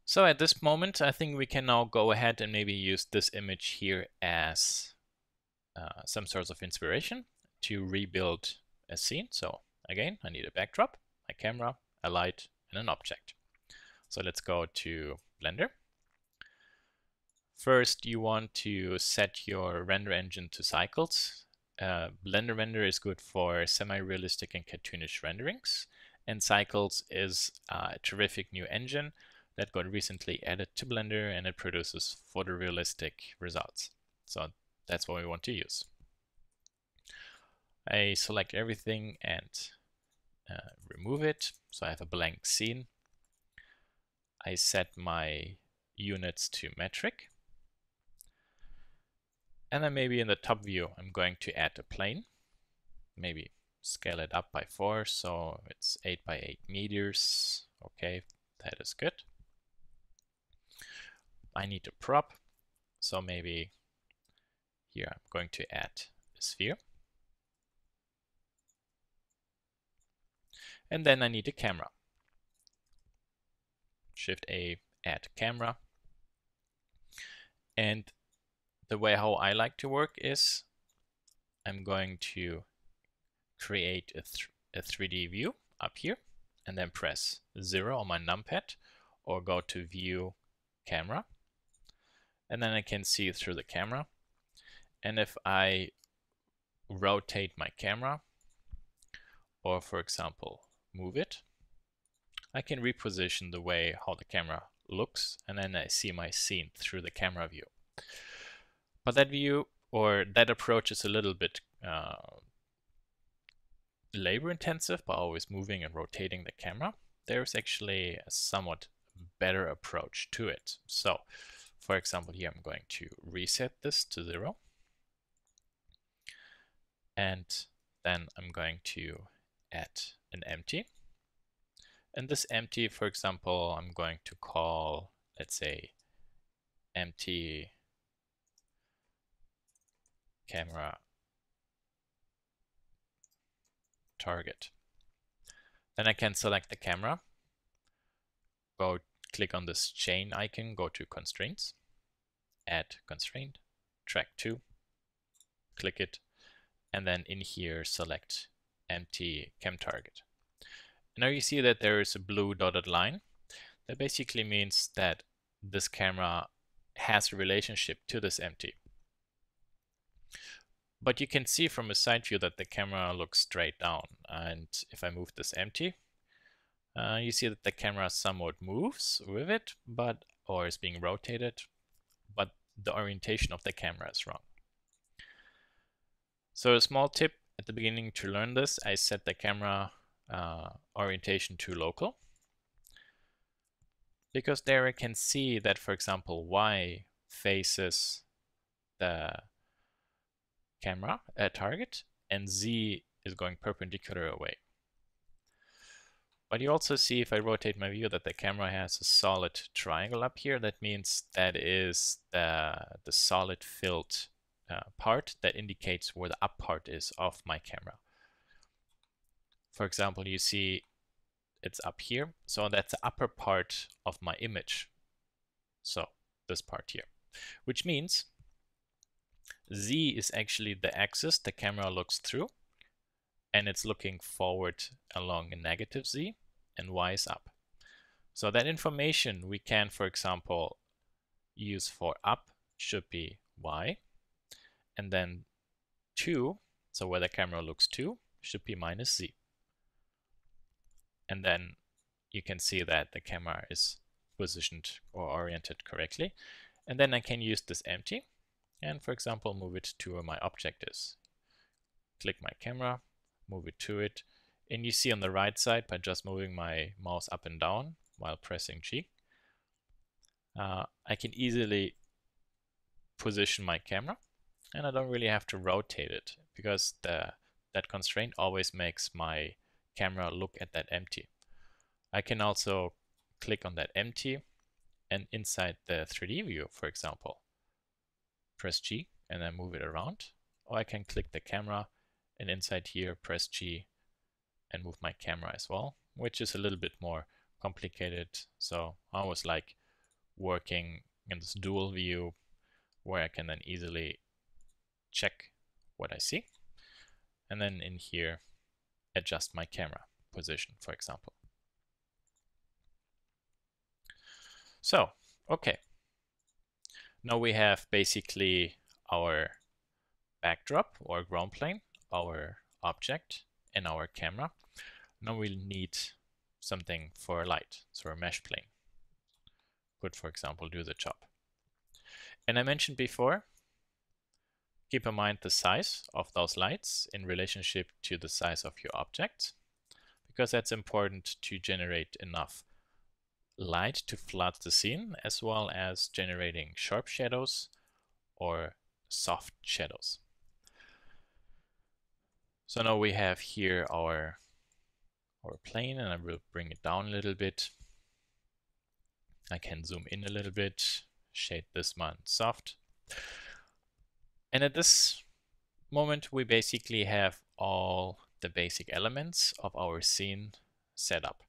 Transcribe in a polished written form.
So at this moment, I think we can now go ahead and maybe use this image here as some sort of inspiration to rebuild a scene. So again, I need a backdrop, my camera, a light, and an object. So let's go to Blender. First, you want to set your render engine to cycles. Blender Render is good for semi-realistic and cartoonish renderings, and Cycles is a terrific new engine that got recently added to Blender, and it produces photorealistic results. So that's what we want to use. I select everything and remove it, so I have a blank scene. I set my units to metric. And then maybe in the top view, I'm going to add a plane. Maybe scale it up by 4, so it's 8 by 8 meters. Okay, that is good. I need a prop, so maybe here I'm going to add a sphere. And then I need a camera. Shift A, add camera. And the way how I like to work is I'm going to create a 3D view up here and then press 0 on my numpad or go to view camera. And then I can see through the camera. And if I rotate my camera or, for example, move it, I can reposition the way how the camera looks, and then I see my scene through the camera view. But that view or that approach is a little bit labor intensive by always moving and rotating the camera. There's actually a somewhat better approach to it. So, for example, here I'm going to reset this to 0. And then I'm going to add an empty. And this empty, for example, I'm going to call, let's say, empty camera target. Then I can select the camera, go click on this chain icon, go to constraints, add constraint, track 2, click it, and then in here select empty cam target. Now you see that there is a blue dotted line. That basically means that this camera has a relationship to this empty. But you can see from a side view that the camera looks straight down. And if I move this empty, you see that the camera somewhat moves with it, or is being rotated, but the orientation of the camera is wrong. So a small tip at the beginning to learn this, I set the camera orientation to local. Because there I can see that, for example, Y faces the camera target and Z is going perpendicular away. But you also see if I rotate my view that the camera has a solid triangle up here. That means that is the solid filled part that indicates where the up part is of my camera. For example, you see it's up here. So that's the upper part of my image. So this part here, which means Z is actually the axis the camera looks through, and it's looking forward along a negative Z, and Y is up. So that information we can, for example, use for up should be Y, and then 2, so where the camera looks to, should be minus Z. And then you can see that the camera is positioned or oriented correctly. And then I can use this empty and, for example, move it to where my object is. Click my camera, move it to it, and you see on the right side, by just moving my mouse up and down while pressing G, I can easily position my camera, and I don't really have to rotate it because that constraint always makes my camera look at that empty. I can also click on that empty and inside the 3D view, for example, press G and then move it around. Or I can click the camera and inside here press G and move my camera as well, which is a little bit more complicated. So I always like working in this dual view where I can then easily check what I see. And then in here, adjust my camera position, for example. So, okay. Now we have basically our backdrop or ground plane, our object, and our camera. Now we'll need something for a light, so a mesh plane could, for example, do the job. And I mentioned before, keep in mind the size of those lights in relationship to the size of your object, because that's important to generate enough light to flood the scene, as well as generating sharp shadows or soft shadows. So now we have here our plane, and I will bring it down a little bit. I can zoom in a little bit, shade this one soft. And at this moment, we basically have all the basic elements of our scene set up.